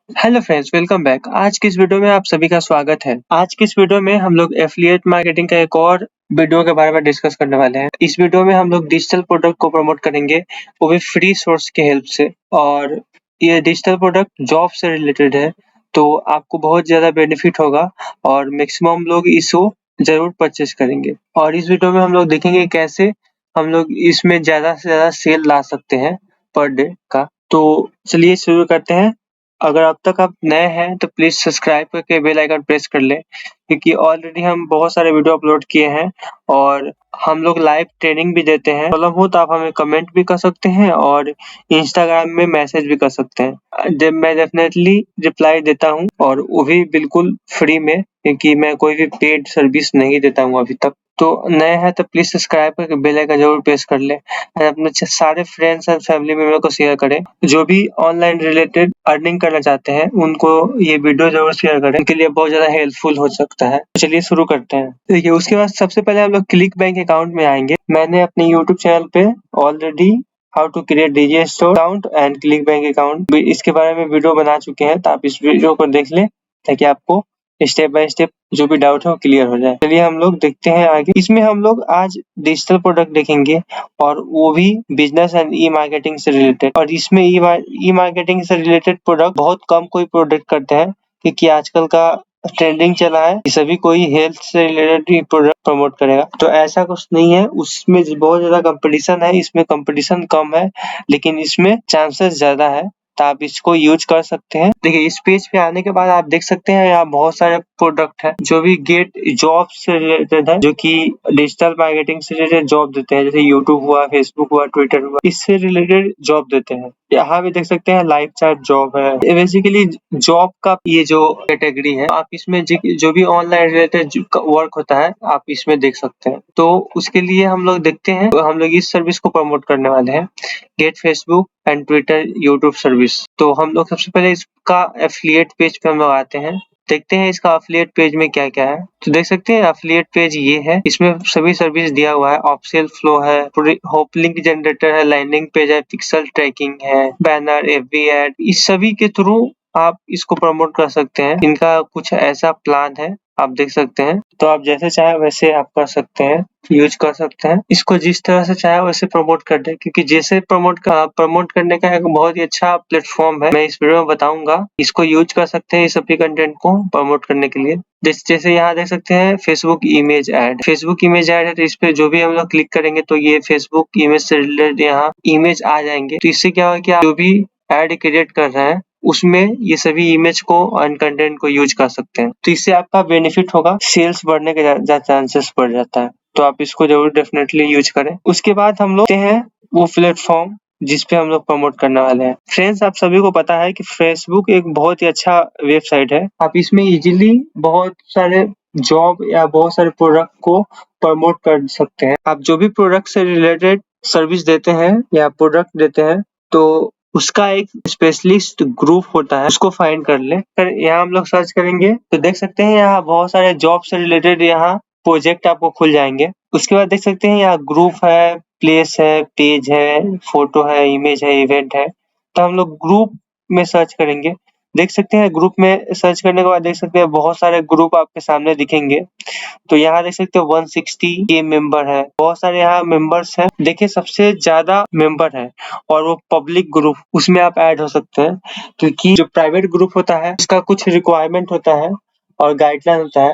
Hello friends, welcome back. आज की इस वीडियो में आप सभी का स्वागत है। आज की इस वीडियो में हम लोग एफिलिएट मार्केटिंग का एक और वीडियो के बारे में डिस्कस करने वाले हैं। इस वीडियो में हम लोग डिजिटल प्रोडक्ट को प्रमोट करेंगे, वो भी फ्री सोर्स के हेल्प से। और ये डिजिटल प्रोडक्ट जॉब से रिलेटेड है, तो आपको बहुत ज़्यादा बेनिफिट होगा और मैक्सिमम लोग इसको ज़रूर परचेज करेंगे। और इस वीडियो में हम लोग देखेंगे कैसे हम लोग इसमें ज़्यादा से ज़्यादा सेल ला सकते हैं पर डे का। तो चलिए शुरू करते हैं। अगर अब तक आप नए हैं तो प्लीज़ सब्सक्राइब करके बेल आइकन प्रेस कर लें, क्योंकि ऑलरेडी हम बहुत सारे वीडियो अपलोड किए हैं और हम लोग लाइव ट्रेनिंग भी देते हैं। प्रॉब्लम हो तो आप हमें कमेंट भी कर सकते हैं और इंस्टाग्राम में मैसेज भी कर सकते हैं। जब मैं डेफिनेटली रिप्लाई देता हूँ, और वो भी बिल्कुल फ्री में, क्योंकि मैं कोई भी पेड सर्विस नहीं देता हूँ अभी तक। तो नए हैं तो प्लीज़ सब्सक्राइब करके बेल आइकन ज़रूर प्रेस कर लें और अपने सारे फ्रेंड्स एंड फैमिली मेंबर को शेयर करें। जो भी ऑनलाइन रिलेटेड अर्निंग करना चाहते हैं उनको ये वीडियो ज़रूर शेयर करें, उनके लिए बहुत ज़्यादा हेल्पफुल हो सकता है। तो चलिए शुरू करते हैं। देखिए, उसके बाद सबसे पहले हम लोग क्लिक बैंक अकाउंट में आएँगे। मैंने अपने यूट्यूब चैनल पे already how to create Digistore account and ClickBank account इसके बारे में वीडियो बना चुके हैं, तो आप इस वीडियो को देख लें ताकि आपको स्टेप बाय स्टेप जो भी डाउट है वो क्लियर हो जाए। चलिए हम लोग देखते हैं आगे। इसमें हम लोग आज डिजिटल प्रोडक्ट देखेंगे और वो भी बिजनेस एंड ई मार्केटिंग से रिलेटेड। और इसमें ई मार्केटिंग से रिलेटेड प्रोडक्ट बहुत कम कोई प्रोडक्ट करते हैं, क्योंकि आजकल का ट्रेंडिंग चला है कि सभी कोई हेल्थ से रिलेटेड ही प्रोडक्ट प्रमोट करेगा। तो ऐसा कुछ नहीं है, उसमें बहुत ज्यादा कंपटीशन है। इसमें कंपटीशन कम है लेकिन इसमें चांसेस ज्यादा है, तो आप इसको यूज कर सकते हैं। देखिए, इस पेज पे आने के बाद आप देख सकते हैं यहाँ बहुत सारे प्रोडक्ट है जो भी गेट जॉब से रिलेटेड है, जो कि डिजिटल मार्केटिंग से रिलेटेड जॉब देते हैं। जैसे यूट्यूब हुआ, फेसबुक हुआ, ट्विटर हुआ, इससे रिलेटेड जॉब देते हैं। यहाँ भी देख सकते हैं लाइव चैट जॉब है। ये बेसिकली जॉब का ये जो कैटेगरी है, आप इसमें जो भी ऑनलाइन रिलेटेड वर्क होता है आप इसमें देख सकते हैं। तो उसके लिए हम लोग देखते हैं, हम लोग इस सर्विस को प्रमोट करने वाले हैं, get Facebook and Twitter YouTube service. तो हम लोग सबसे पहले इसका एफिलिएट पेज पे हम लोग आते हैं, देखते हैं इसका एफिलिएट पेज में क्या क्या है। तो देख सकते हैं एफिलिएट पेज ये है, इसमें सभी सर्विस दिया हुआ है। ऑफसेल फ्लो है, होप लिंक जनरेटर है, लैंडिंग पेज है, पिक्सल ट्रैकिंग है, बैनर, एफबी एड, इस सभी के थ्रू आप इसको प्रमोट कर सकते हैं। इनका कुछ ऐसा प्लान है, आप देख सकते हैं। तो आप जैसे चाहे वैसे आप कर सकते हैं, यूज कर सकते हैं। इसको जिस तरह से चाहे वैसे प्रमोट कर दे, क्योंकि जैसे प्रमोट करने का एक बहुत ही अच्छा प्लेटफॉर्म है। मैं इस वीडियो में बताऊंगा, इसको यूज कर सकते हैं इस सभी कंटेंट को प्रमोट करने के लिए। जैसे यहाँ देख सकते हैं Facebook image add. Facebook image add है, तो इस पे जो भी हम लोग क्लिक करेंगे तो ये फेसबुक इमेज से रिलेटेड यहाँ इमेज आ जाएंगे। तो इससे क्या होगा कि आप जो भी ऐड क्रिएट कर रहे हैं उसमें ये सभी इमेज को और कंटेंट को यूज कर सकते हैं। तो इससे आपका बेनिफिट होगा, सेल्स बढ़ने के चांसेस बढ़ जाता है। तो आप इसको जरूर डेफिनेटली यूज करें। उसके बाद हम लोग हैं वो प्लेटफॉर्म जिस पे हम लोग प्रमोट करने वाले हैं। फ्रेंड्स, आप सभी को पता है कि फेसबुक एक बहुत ही अच्छा वेबसाइट है। आप इसमें इजीली बहुत सारे जॉब या बहुत सारे प्रोडक्ट को प्रमोट कर सकते हैं। आप जो भी प्रोडक्ट से रिलेटेड सर्विस देते हैं या प्रोडक्ट देते हैं, तो उसका एक स्पेशलिस्ट ग्रुप होता है, उसको फाइंड कर ले। फिर यहाँ हम लोग सर्च करेंगे तो देख सकते हैं यहाँ बहुत सारे जॉब से रिलेटेड यहाँ प्रोजेक्ट आपको खुल जाएंगे। उसके बाद देख सकते हैं यहाँ ग्रुप है, प्लेस है, पेज है, फोटो है, इमेज है, इवेंट है। तो हम लोग ग्रुप में सर्च करेंगे। देख सकते हैं ग्रुप में सर्च करने के बाद देख सकते हैं बहुत सारे ग्रुप आपके सामने दिखेंगे। तो यहाँ देख सकते हो 160 के मेंबर है, बहुत सारे यहाँ मेंबर्स हैं। देखिए, सबसे ज्यादा मेंबर है और वो पब्लिक ग्रुप, उसमें आप ऐड हो सकते हैं। क्योंकि जो प्राइवेट ग्रुप होता है उसका कुछ रिक्वायरमेंट होता है और गाइडलाइन होता है,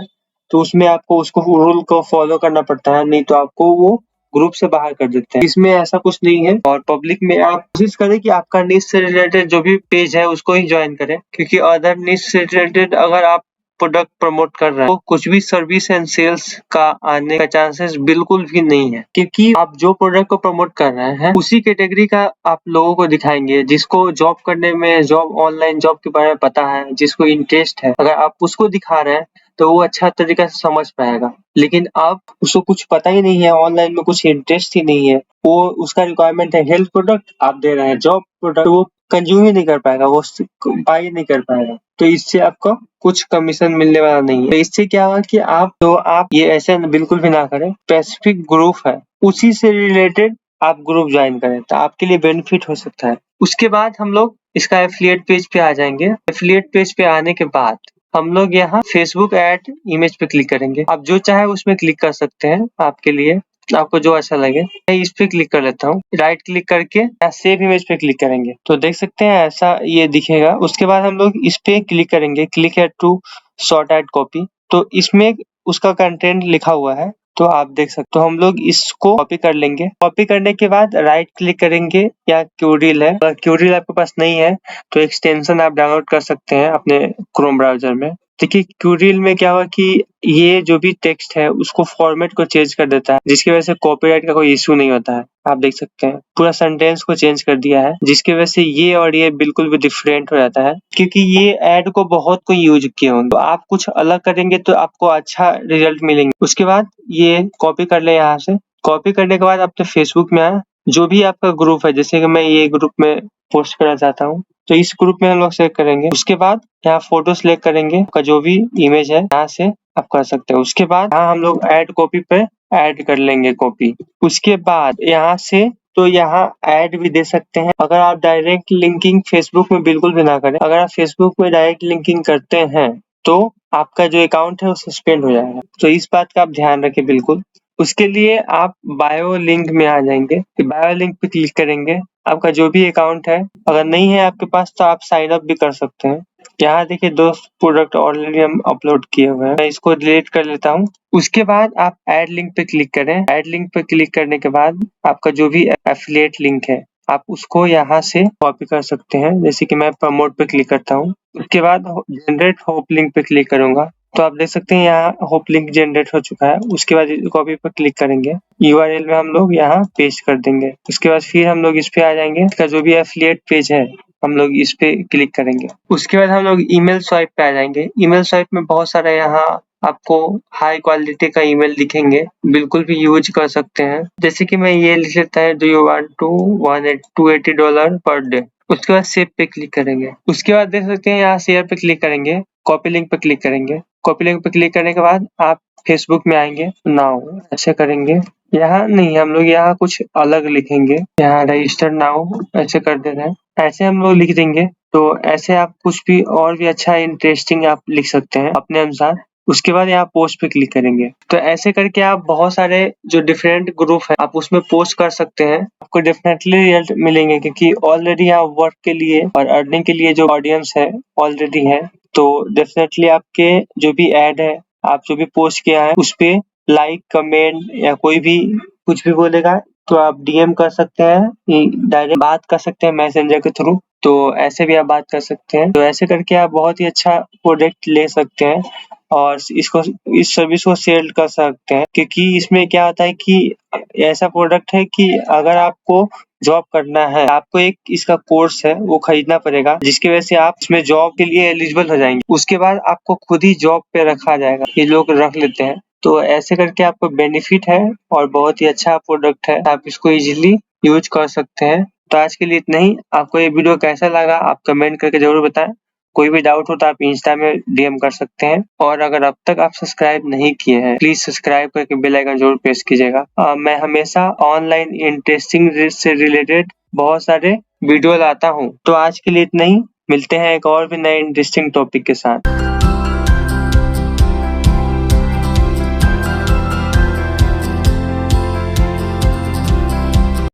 तो उसमें आपको उसको रूल को फॉलो करना पड़ता है, नहीं तो आपको वो ग्रुप से बाहर कर देते हैं। इसमें ऐसा कुछ नहीं है। और पब्लिक में आप कोशिश करें कि आपका निश से रिलेटेड जो भी पेज है उसको ही ज्वाइन करें, क्योंकि अदर निश से रिलेटेड अगर आप प्रोडक्ट प्रमोट कर रहा है तो कुछ भी सर्विस एंड सेल्स का आने का चांसेस बिल्कुल भी नहीं है, क्योंकि आप जो प्रोडक्ट को प्रमोट कर रहे हैं उसी कैटेगरी का आप लोगों को दिखाएंगे। जिसको जॉब करने में, जॉब ऑनलाइन जॉब के बारे में पता है, जिसको इंटरेस्ट है, अगर आप उसको दिखा रहे हैं तो वो अच्छा तरीका से समझ पाएगा। लेकिन आप उसको कुछ पता ही नहीं है, ऑनलाइन में कुछ इंटरेस्ट ही नहीं है, वो उसका रिक्वायरमेंट है हेल्थ प्रोडक्ट, आप दे रहे हैं जॉब प्रोडक्ट, वो कंज्यूम ही नहीं कर पाएगा, वो बाय नहीं कर पाएगा। तो इससे आपको कुछ कमीशन मिलने वाला नहीं है। तो इससे क्या होगा कि आप ये ऐसे बिल्कुल भी ना करें। स्पेसिफिक ग्रुप है, उसी से रिलेटेड आप ग्रुप ज्वाइन करें तो आपके लिए बेनिफिट हो सकता है। उसके बाद हम लोग इसका एफिलिएट पेज पे आ जाएंगे। एफिलिएट पेज पे आने के बाद हम लोग यहाँ फेसबुक ऐड इमेज पे क्लिक करेंगे। आप जो चाहे उसमें क्लिक कर सकते हैं, आपके लिए आपको जो अच्छा लगे। मैं इस पे क्लिक कर लेता हूँ। राइट क्लिक करके यहाँ सेव इमेज पे क्लिक करेंगे तो देख सकते हैं ऐसा ये दिखेगा। उसके बाद हम लोग इस पे क्लिक करेंगे, क्लिक है टू सॉर्ट एड कॉपी। तो इसमें उसका कंटेंट लिखा हुआ है तो आप देख सकते हो। हम लोग इसको कॉपी कर लेंगे। कॉपी करने के बाद राइट क्लिक करेंगे, या क्यूरील है, अगर क्यूरील आपके पास नहीं है तो एक्सटेंशन आप डाउनलोड कर सकते हैं अपने क्रोम ब्राउजर में। देखिए क्यूरील में क्या हुआ कि ये जो भी टेक्स्ट है उसको फॉर्मेट को चेंज कर देता है, जिसकी वजह से कॉपीराइट का कोई इशू नहीं होता है। आप देख सकते हैं पूरा सेंटेंस को चेंज कर दिया है, जिसकी वजह से ये और ये बिल्कुल भी डिफरेंट हो जाता है, क्योंकि ये ऐड को बहुत कोई यूज किए होंगे। तो आप कुछ अलग करेंगे तो आपको अच्छा रिजल्ट मिलेंगे। उसके बाद ये कॉपी कर ले यहाँ से। कॉपी करने के बाद अपने फेसबुक में आए, जो भी आपका ग्रुप है, जैसे कि मैं ये ग्रुप में पोस्ट करना चाहता हूँ तो इस ग्रुप में हम लोग सेलेक्ट करेंगे। उसके बाद यहाँ फोटो सिलेक्ट करेंगे, आपका जो भी इमेज है यहाँ से आप कर सकते हो। उसके बाद यहाँ हम लोग ऐड कॉपी पे ऐड कर लेंगे कॉपी। उसके बाद यहाँ से तो यहाँ ऐड भी दे सकते हैं। अगर आप डायरेक्ट लिंकिंग फेसबुक में बिल्कुल भी ना करें। अगर आप फेसबुक में डायरेक्ट लिंकिंग करते हैं तो आपका जो अकाउंट है वो सस्पेंड हो जाएगा, तो इस बात का आप ध्यान रखें बिल्कुल। उसके लिए आप बायो लिंक में आ जाएंगे, बायो लिंक पे क्लिक करेंगे। आपका जो भी अकाउंट है, अगर नहीं है आपके पास तो आप साइन अप भी कर सकते हैं। यहाँ देखिए 2 प्रोडक्ट ऑलरेडी हम अपलोड किए हुए हैं, मैं इसको डिलीट कर लेता हूँ। उसके बाद आप ऐड लिंक पे क्लिक करें। ऐड लिंक पे क्लिक करने के बाद आपका जो भी एफिलिएट लिंक है आप उसको यहाँ से कॉपी कर सकते हैं। जैसे कि मैं प्रमोट पे क्लिक करता हूँ। उसके बाद जनरेट होप लिंक पे क्लिक करूंगा तो आप देख सकते हैं यहाँ होप लिंक जनरेट हो चुका है। उसके बाद कॉपी पर क्लिक करेंगे, यूआरएल में हम लोग यहाँ पेस्ट कर देंगे। उसके बाद फिर हम लोग इस पे आ जाएंगे, इसका जो भी एफिलिएट पेज है हम लोग इस पे क्लिक करेंगे। उसके बाद हम लोग ईमेल स्वाइप पे आ जाएंगे। ईमेल स्वाइप में बहुत सारा यहाँ आपको हाई क्वालिटी का ईमेल दिखेंगे, बिल्कुल भी यूज कर सकते हैं। जैसे कि मैं ये लिख लेता है, do you want to $280 per day. उसके बाद सेव पे क्लिक करेंगे। उसके बाद देख सकते हैं यहाँ शेयर पे क्लिक करेंगे, कॉपी लिंक पे क्लिक करेंगे। कॉपी लिंक पे क्लिक करने के बाद आप फेसबुक में आएंगे। नाउ ऐसे करेंगे, यहाँ नहीं हम लोग यहाँ कुछ अलग लिखेंगे। यहाँ रजिस्टर नाउ ऐसे कर देना है, ऐसे हम लोग लिख देंगे। तो ऐसे आप कुछ भी और भी अच्छा इंटरेस्टिंग आप लिख सकते हैं अपने अनुसार। उसके बाद यहाँ पोस्ट पे क्लिक करेंगे। तो ऐसे करके आप बहुत सारे जो डिफरेंट ग्रुप है आप उसमें पोस्ट कर सकते हैं। आपको डेफिनेटली रिजल्ट मिलेंगे, क्योंकि ऑलरेडी यहाँ वर्क के लिए और अर्निंग के लिए जो ऑडियंस है ऑलरेडी है। तो डेफिनेटली आपके जो भी ऐड है, आप जो भी पोस्ट किया है उस पे लाइक, कमेंट या कोई भी कुछ भी बोलेगा तो आप डीएम कर सकते हैं, डायरेक्ट बात कर सकते हैं मैसेंजर के थ्रू। तो ऐसे भी आप बात कर सकते हैं। तो ऐसे करके आप बहुत ही अच्छा प्रोडक्ट ले सकते हैं और इसको इस सर्विस को सेल कर सकते हैं, क्योंकि इसमें क्या होता है कि ऐसा प्रोडक्ट है कि अगर आपको जॉब करना है, आपको एक इसका कोर्स है वो खरीदना पड़ेगा, जिसकी वजह से आप इसमें जॉब के लिए एलिजिबल हो जाएंगे। उसके बाद आपको खुद ही जॉब पे रखा जाएगा, ये लोग रख लेते हैं। तो ऐसे करके आपको बेनिफिट है और बहुत ही अच्छा प्रोडक्ट है, आप इसको इजीली यूज कर सकते हैं। तो आज के लिए इतना ही। आपको ये वीडियो कैसा लगा आप कमेंट करके जरूर बताएं। कोई भी डाउट हो तो आप इंस्टा में डीएम कर सकते हैं, और अगर अब तक आप सब्सक्राइब नहीं किए हैं प्लीज सब्सक्राइब करके बेल आइकन जरूर प्रेस कीजिएगा। मैं हमेशा ऑनलाइन इंटरेस्टिंग से रिलेटेड बहुत सारे वीडियो लाता हूँ। तो आज के लिए इतना ही, मिलते हैं एक और भी नए इंटरेस्टिंग टॉपिक के साथ।